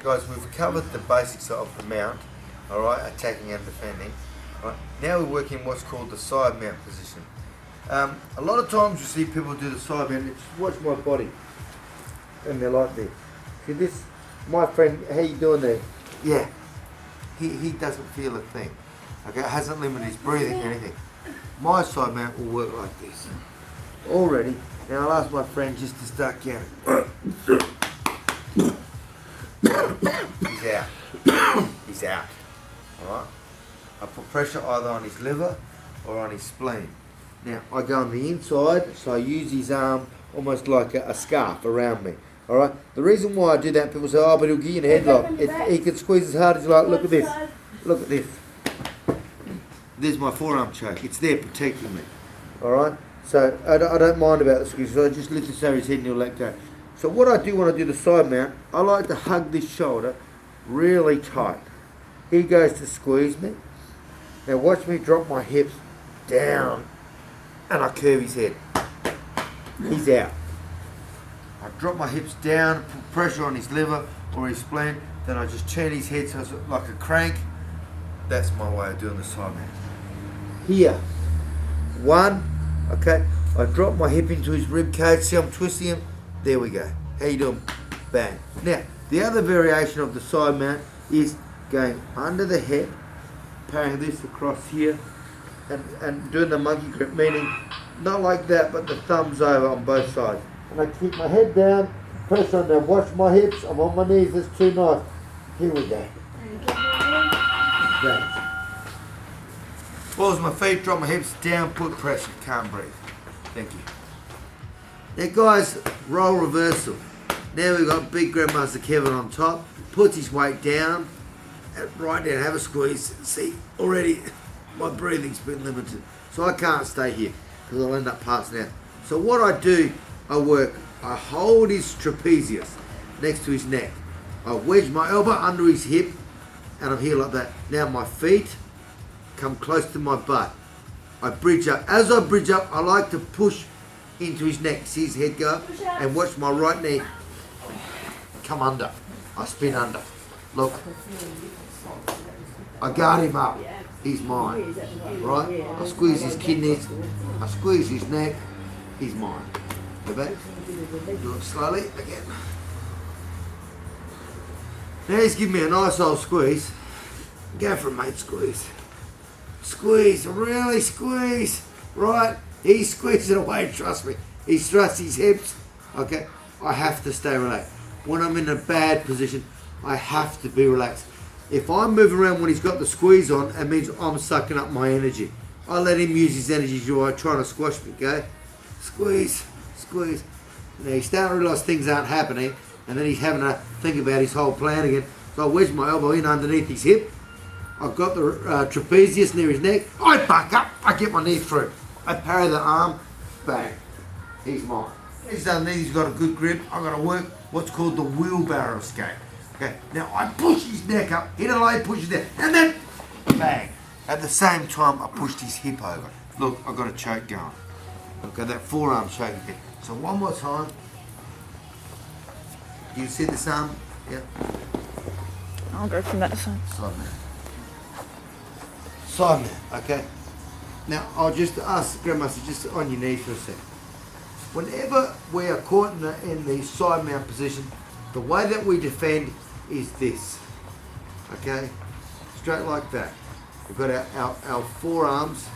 guys, we've covered the basics of the mount, alright, attacking and defending. Right. Now we're working what's called the side mount position. A lot of times you see people do the side mount, just watch my body, and they're like this. See this, my friend, how you doing there? Yeah, he doesn't feel a thing. Okay, it hasn't limited his breathing or anything. My side mount will work like this. Already, now I'll ask my friend just to start counting. He's out. He's out. Alright? I put pressure either on his liver or on his spleen. Now, I go on the inside, so I use his arm almost like a scarf around me. Alright? The reason why I do that, people say, oh, but he'll give you a headlock. He can squeeze as hard as you like. Look at this. Look at this. There's my forearm choke. It's there protecting me. Alright? So, I don't mind about the squeeze. So I just lift this over his head and he'll let go. So what I do when I do the side mount, I like to hug this shoulder really tight. He goes to squeeze me. Now watch me drop my hips down and I curve his head. He's out. I drop my hips down, put pressure on his liver or his spleen, then I just turn his head so it's like a crank. That's my way of doing the side mount. Here, one, okay, I drop my hip into his rib cage, see I'm twisting him, there we go. How you doing? Bang. Now, the other variation of the side mount is going under the head, parrying this across here, and doing the monkey grip, meaning not like that, but the thumbs over on both sides. And I keep my head down, press on there, watch my hips, I'm on my knees, that's too nice. Here we go. Thanks. Pause my feet, drop my hips down, put pressure, can't breathe. Thank you. Now guys, role reversal. Now we've got big Grandmaster Kevin on top, puts his weight down, right down, have a squeeze. See, already my breathing's been limited. So I can't stay here, because I'll end up passing out. So what I do, I hold his trapezius next to his neck. I wedge my elbow under his hip, and I'm here like that. Now my feet come close to my butt. I bridge up. As I bridge up, I like to push into his neck. See his head go up? And watch my right knee come under. I spin under. Look. I guard him up. He's mine. Right? I squeeze his kidneys. I squeeze his neck. He's mine. Go back. Do it slowly again. Now he's giving me a nice old squeeze. Go for it, mate. Squeeze. Squeeze. Really squeeze. Right? He's squeezing away, trust me. He thrusts his hips. Okay? I have to stay relaxed. When I'm in a bad position, I have to be relaxed. If I'm moving around when he's got the squeeze on, it means I'm sucking up my energy. I let him use his energy trying to squash me, okay? Squeeze, squeeze. Now he's starting to realise things aren't happening, and then he's having to think about his whole plan again. So I wedge my elbow in underneath his hip. I've got the trapezius near his neck. I back up, I get my knee through. I parry the arm, bang. He's mine. He's done this, he's got a good grip. I'm going to work what's called the wheelbarrow escape. Okay, now I push his neck up, hit a leg, push his neck, and then bang. At the same time, I pushed his hip over. Look, I've got a choke going. Okay, that forearm choke again. So one more time. Do you see this arm? Yeah. I'll go from that side. Side man. Side man, okay. Now, I'll just ask Grandmaster, just on your knees for a sec. Whenever we are caught in the side mount position, the way that we defend is this. Okay? Straight like that. We've got our forearms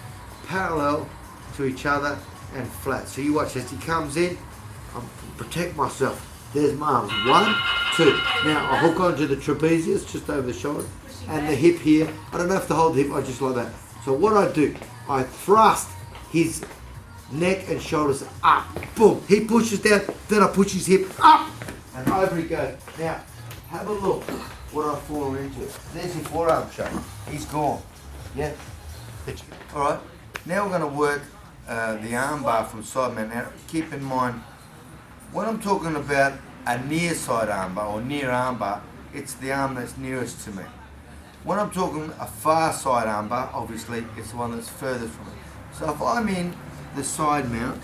parallel to each other and flat. So you watch as he comes in, I protect myself. There's my arms. 1, 2. Now I hook onto the trapezius just over the shoulder and the hip here. I don't have to hold the hip, I just like that. So what I do, I thrust his neck and shoulders up. Boom. He pushes down, then I push his hip up and over he goes. Now, have a look what I've fallen into. There's your forearm choke. He's gone. Yeah? Alright. Now we're going to work the arm bar from side mount. Now, keep in mind, when I'm talking about a near side arm bar or near arm bar, it's the arm that's nearest to me. When I'm talking a far side arm bar, obviously, it's the one that's furthest from me. So if I'm in the side mount,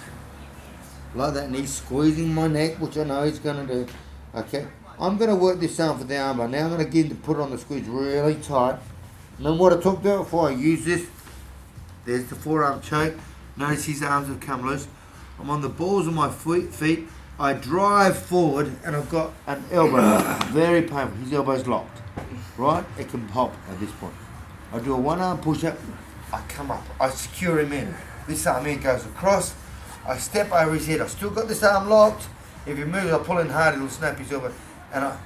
like that, and he's squeezing my neck, which I know he's going to do, okay, I'm going to work this arm for the armbar. Now I'm going to get him to put it on the squeeze really tight. And then what I talked about before, I use this. There's the forearm choke. Notice his arms have come loose. I'm on the balls of my feet. I drive forward and I've got an elbow. Very painful. His elbow's locked. Right? It can pop at this point. I do a one arm push up. I come up. I secure him in. This arm here goes across. I step over his head. I still got this arm locked. If he moves, I pull in hard, it'll snap his elbow. And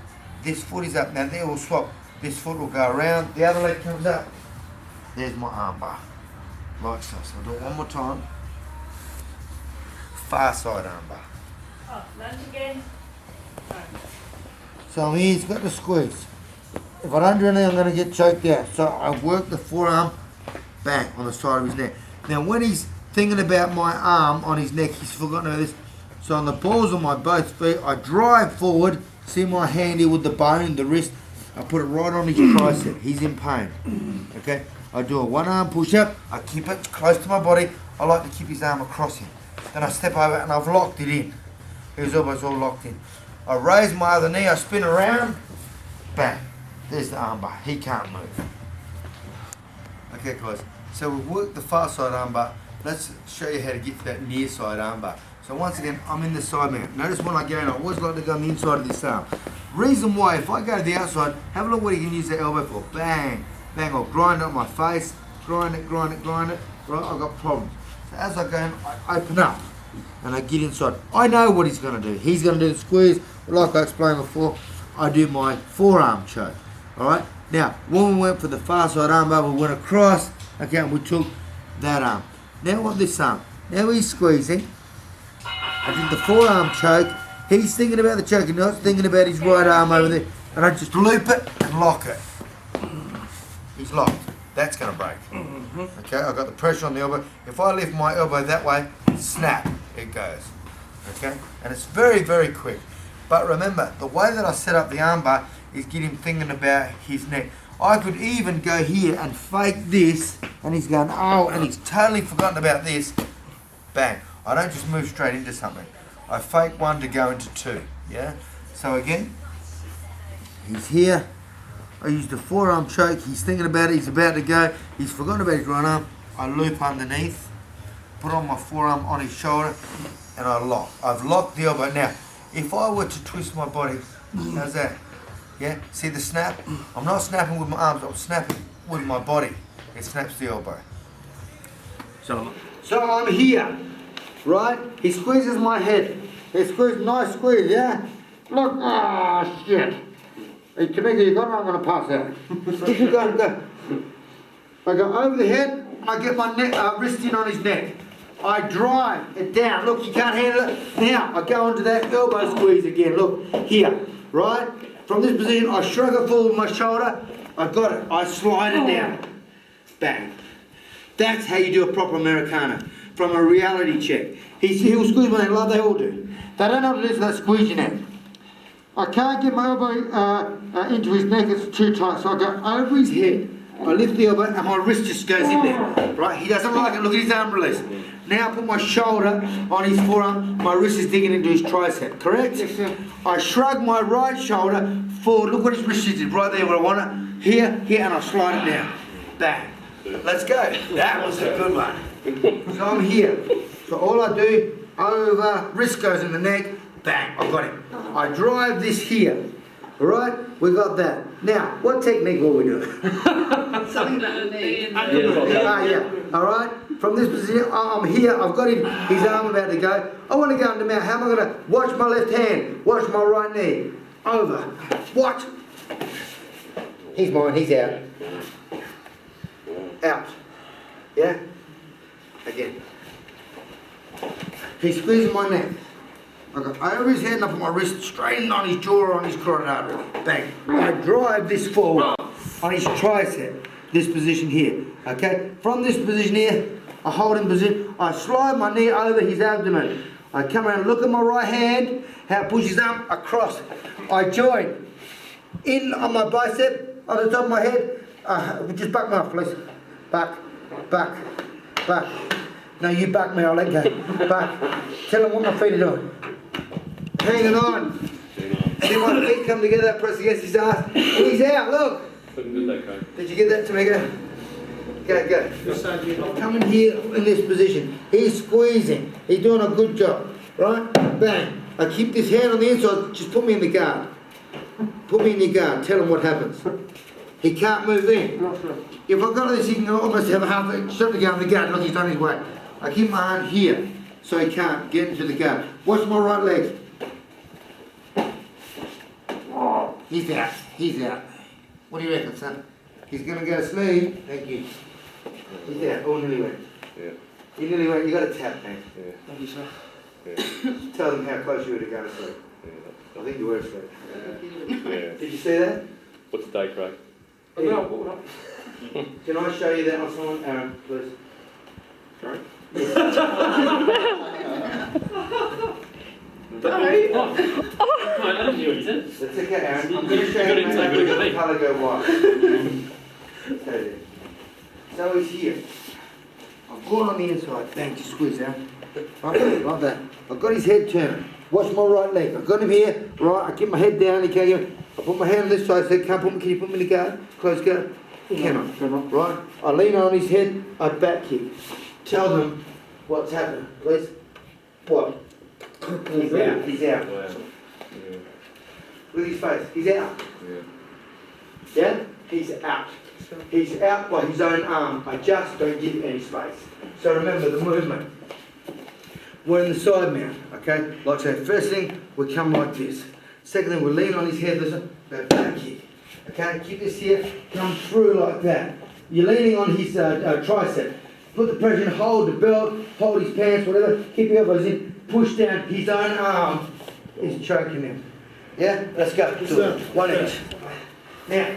this foot is up. Now they will swap. This foot will go around. The other leg comes up. There's my arm bar. Like so. So I'll do it one more time. Far side arm bar. Oh, lunge again. So he's got the squeeze. If I don't do anything, I'm going to get choked out. So I work the forearm back on the side of his neck. Now when he's thinking about my arm on his neck, he's forgotten about this. So on the balls of my both feet, I drive forward. See my hand here with the bone, the wrist. I put it right on his tricep. He's in pain. Okay? I do a one arm push up. I keep it close to my body. I like to keep his arm across him. Then I step over and I've locked it in. His elbow's all locked in. I raise my other knee. I spin around. Bang. There's the arm bar. He can't move. Okay, guys. So we've worked the far side arm bar. Let's show you how to get to that near side arm bar. So once again, I'm in the side mount. Notice when I go in, I always like to go on the inside of this arm. Reason why, if I go to the outside, have a look what you can use the elbow for. Bang, bang, I'll grind it on my face. Grind it, grind it, grind it. Right, I've got problems. So as I go in, I open up and I get inside. I know what he's going to do. He's going to do the squeeze. Like I explained before, I do my forearm choke. Alright, now when we went for the far side arm bar, we went across, okay, and we took that arm. Now what this arm? Now he's squeezing. I did the forearm choke. He's thinking about the choke and not thinking about his right arm over there. And I just loop it and lock it. He's locked. That's going to break. Okay, I've got the pressure on the elbow. If I lift my elbow that way, snap, it goes. Okay, and it's very, very quick. But remember, the way that I set up the armbar is get him thinking about his neck. I could even go here and fake this, and he's going, oh, and he's totally forgotten about this. Bang. I don't just move straight into something. I fake one to go into two, yeah? So again, he's here. I use the forearm choke. He's thinking about it. He's about to go. He's forgotten about his right arm. I loop underneath, put on my forearm on his shoulder, and I lock. I've locked the elbow. Now, if I were to twist my body, how's that? Yeah, see the snap? I'm not snapping with my arms, I'm snapping with my body. It snaps the elbow. So I'm here, right? He squeezes my head. He squeezes, nice squeeze, yeah? Look, ah, shit. Hey, Tamika, you got it? I'm going to pass out. Go. I go over the head, I get my neck, wrist in on his neck. I drive it down. Look, you can't handle it. Now, I go into that elbow squeeze again. Look, here, right? From this position, I shrug it forward with my shoulder. I got it. I slide it down. Bang. That's how you do a proper Americana. From a reality check. He'll squeeze my hand like they all do. They don't have to do this without squeezing it. I can't get my elbow into his neck. It's too tight. So I go over his head. I lift the elbow and my wrist just goes in there. Right? He doesn't like it. Look at his arm release. Now I put my shoulder on his forearm. My wrist is digging into his tricep. Correct? Yes, sir. I shrug my right shoulder forward. Look what his wrist is. Right there where I want it. Here, and I slide it down. Bang. Let's go. That was a good one. So I'm here. So all I do, over, wrist goes in the neck. Bang. I got him. I drive this here. Alright? We got that. Now, what technique will we do? Something about the knee. Yeah. Alright? From this position, I'm here, I've got his arm about to go. I want to go into mount. How am I going to watch my left hand? Watch my right knee. Over. Watch. He's mine, he's out. Out. Yeah? Again. He's squeezing my neck. I go over his head and I put my wrist straight in on his jaw or on his carotid artery. Bang. I drive this forward on his tricep. This position here. Okay? From this position here, I hold in position. I slide my knee over his abdomen. I come around, look at my right hand, how it pushes his arm across. I join in on my bicep, on the top of my head. Just back me off, please. Back. No, you back me, I'll let go. Back. Tell them what my feet are doing. Hanging on. See my feet come together, press against his ass, and he's out, look. Looking good there, Craig. Did you get that, Tamika? Go. Come in here in this position. He's squeezing. He's doing a good job. Right? Bang. I keep this hand on the inside. Just put me in the guard. Put me in the guard. Tell him what happens. He can't move in. If I got this, he can almost have a half a shot to go in the guard. Look, he's done his way. I keep my hand here so he can't get into the guard. Watch my right leg. He's out. He's out. What do you reckon, son? He's going to go to sleep. Thank you. He's out. Oh, nearly went. Yeah. You nearly went. You got a tap, man. Yeah. Thank you, sir. Yeah. Tell them how close you were to go to sleep. Yeah. I think you were asleep. Yeah. Did you see that? What's the day, Craig? Yeah. Can I show you that on someone, Aaron, please? Sorry? Sorry. I didn't hear what you said. That's okay, Aaron. I'm going to You show got you it, how you got it, the me. colour go white. Stay there. So he's here. I've gone on the inside. Bang, just squeeze out. Right, like that. I've got his head turned. Watch my right leg. I've got him here. Right, I keep my head down. He can't get me. I put my hand on this side. I said, can you put me in the guard? Close guard. Cannot. Right. I lean on his head. I back kick. Tell them what's happening, please. What? He's out. He's out. Wow. Yeah. Look at his face. He's out. Yeah. Yeah? He's out. He's out by his own arm. I just don't give any space. So remember the movement. We're in the side mount, okay? Like I said, first thing, we come like this. Second thing, we lean on his head, listen, go back kick. Okay, keep this here, come through like that. You're leaning on his tricep. Put the pressure in, hold the belt, hold his pants, whatever. Keep your elbows in, push down. His own arm is choking him. Yeah? Let's go. 1 inch. Now,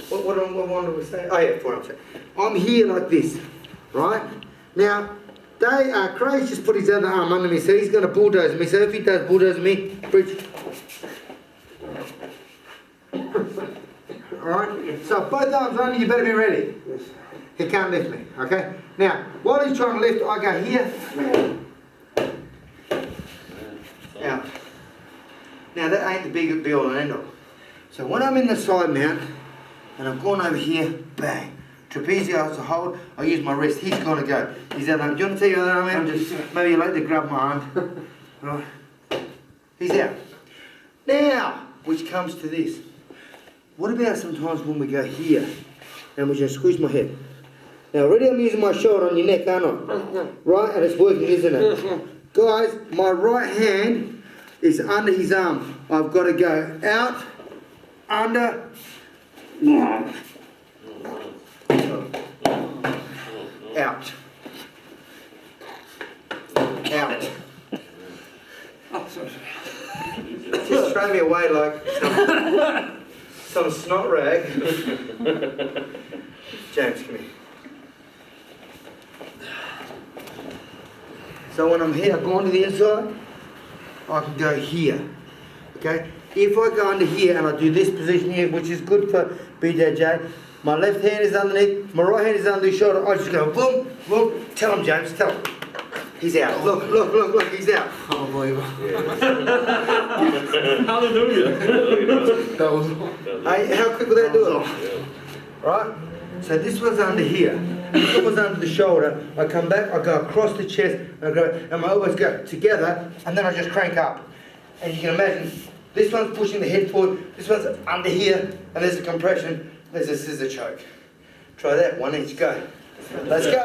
what one do we say? Oh yeah, 4 inch. I'm here like this, right? Now, Craig's just put his other arm under me, so he's going to bulldoze me. So if he does bulldoze me, bridge. Alright? So if both arms under, you better be ready. He can't lift me, okay? Now, while he's trying to lift, I go here. Out. Now that ain't the big be all and end all. So when I'm in the side mount, and I've gone over here, bang. Trapezius to hold, I use my wrist, he's got to go. He's out. Do you want to take your other arm out? Maybe you like to grab my arm. Right. He's out. Now, which comes to this. What about sometimes when we go here, and we just squeeze my head? Now already I'm using my shoulder on your neck, aren't I? Right, and it's working, isn't it? Guys, my right hand is under his arm. I've got to go out, under, out, out. Just throw me away like some snot rag. James, come here. So when I'm here, I go onto the inside, I can go here. Okay? If I go under here and I do this position here, which is good for BJJ, my left hand is underneath, my right hand is under his shoulder, I just go boom, boom. Tell him, James, tell him. He's out. Look, he's out. Unbelievable. Hallelujah. Hey, how quick will that do it? Right? So this one's under here. This one was under the shoulder. I come back, I go across the chest, and my elbows go together, and then I just crank up. And you can imagine, this one's pushing the head forward, this one's under here, and there's a compression, there's a scissor choke. Try that, 1 inch, go. Let's go.